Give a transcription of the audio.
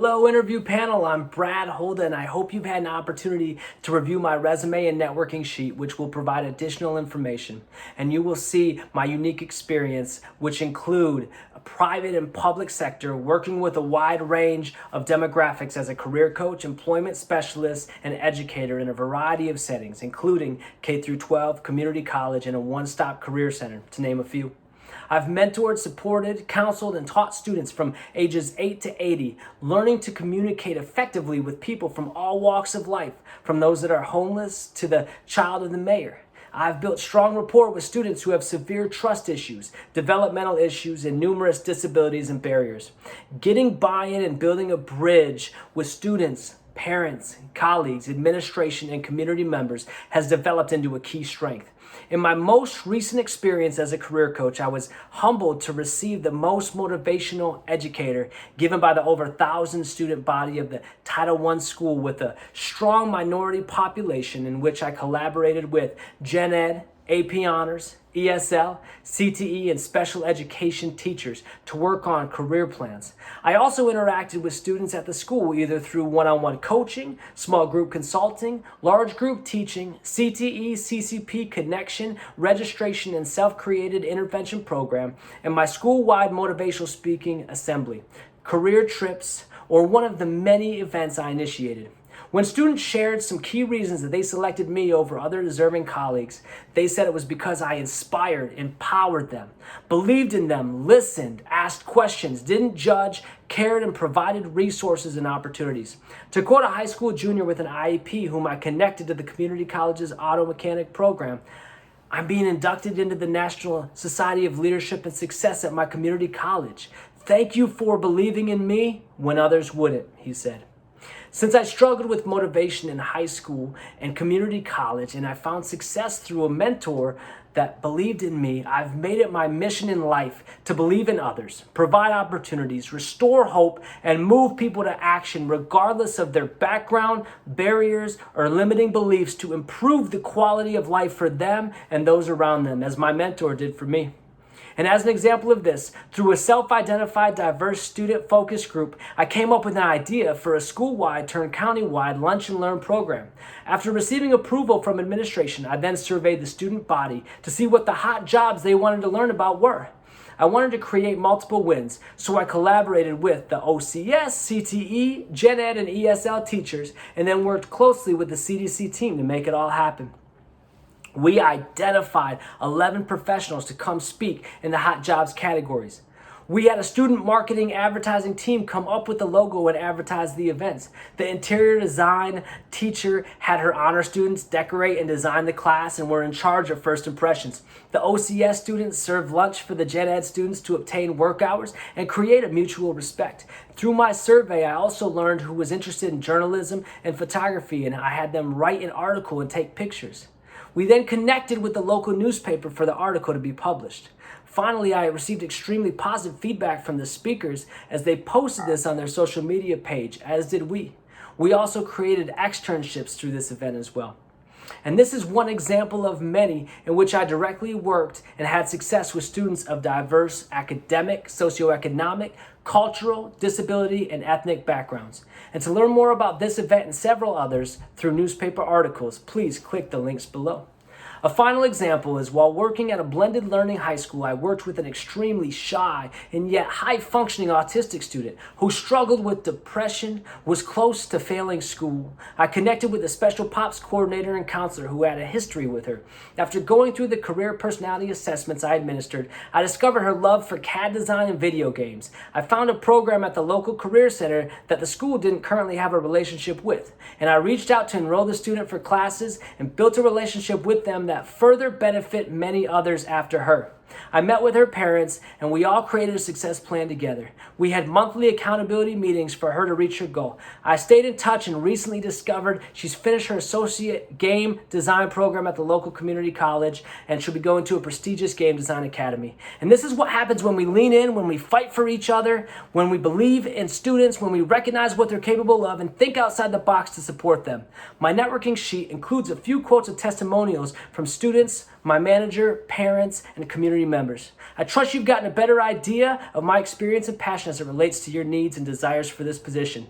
Hello, interview panel. I'm Brad Holda, and I hope you've had an opportunity to review my resume and networking sheet, which will provide additional information. And you will see my unique experience, which include a private and public sector, working with a wide range of demographics as a career coach, employment specialist, and educator in a variety of settings, including K through 12, community college, and a one-stop career center, to name a few. I've mentored, supported, counseled, and taught students from ages 8 to 80, learning to communicate effectively with people from all walks of life, from those that are homeless to the child of the mayor. I've built strong rapport with students who have severe trust issues, developmental issues, and numerous disabilities and barriers. Getting buy-in and building a bridge with students, parents, colleagues, administration, and community members has developed into a key strength. In my most recent experience as a career coach, I was humbled to receive the most motivational educator given by the over 1,000 student body of the Title I school with a strong minority population in which I collaborated with Gen Ed, AP Honors, ESL, CTE, and special education teachers to work on career plans. I also interacted with students at the school either through one-on-one coaching, small group consulting, large group teaching, CTE, CCP connection, registration, and self-created intervention program, and my school-wide motivational speaking assembly, career trips, or one of the many events I initiated. When students shared some key reasons that they selected me over other deserving colleagues, they said it was because I inspired, empowered them, believed in them, listened, asked questions, didn't judge, cared, and provided resources and opportunities. To quote a high school junior with an IEP whom I connected to the community college's auto mechanic program, "I'm being inducted into the National Society of Leadership and Success at my community college. Thank you for believing in me when others wouldn't," he said. Since I struggled with motivation in high school and community college, and I found success through a mentor that believed in me, I've made it my mission in life to believe in others, provide opportunities, restore hope, and move people to action regardless of their background, barriers, or limiting beliefs to improve the quality of life for them and those around them, as my mentor did for me. And as an example of this, through a self-identified diverse student focus group, I came up with an idea for a school-wide turned county-wide lunch and learn program. After receiving approval from administration, I then surveyed the student body to see what the hot jobs they wanted to learn about were. I wanted to create multiple wins, so I collaborated with the OCS, CTE, Gen Ed, and ESL teachers, and then worked closely with the CDC team to make it all happen. We identified 11 professionals to come speak in the hot jobs categories. We had a student marketing advertising team come up with the logo and advertise the events. The interior design teacher had her honor students decorate and design the class and were in charge of first impressions. The OCS students served lunch for the Gen Ed students to obtain work hours and create a mutual respect. Through my survey, I also learned who was interested in journalism and photography, and I had them write an article and take pictures. We then connected with the local newspaper for the article to be published. Finally, I received extremely positive feedback from the speakers as they posted this on their social media page, as did we. We also created externships through this event as well. And this is one example of many in which I directly worked and had success with students of diverse academic, socioeconomic, cultural, disability, and ethnic backgrounds. And to learn more about this event and several others through newspaper articles, please click the links below. A final example is while working at a blended learning high school, I worked with an extremely shy and yet high-functioning autistic student who struggled with depression, was close to failing school. I connected with a special POPs coordinator and counselor who had a history with her. After going through the career personality assessments I administered, I discovered her love for CAD design and video games. I found a program at the local career center that the school didn't currently have a relationship with, and I reached out to enroll the student for classes and built a relationship with them that further benefit many others after her. I met with her parents and we all created a success plan together. We had monthly accountability meetings for her to reach her goal. I stayed in touch and recently discovered she's finished her associate game design program at the local community college and she'll be going to a prestigious game design academy. And this is what happens when we lean in, when we fight for each other, when we believe in students, when we recognize what they're capable of and think outside the box to support them. My networking sheet includes a few quotes of testimonials from students, my manager, parents, and community members. I trust you've gotten a better idea of my experience and passion as it relates to your needs and desires for this position.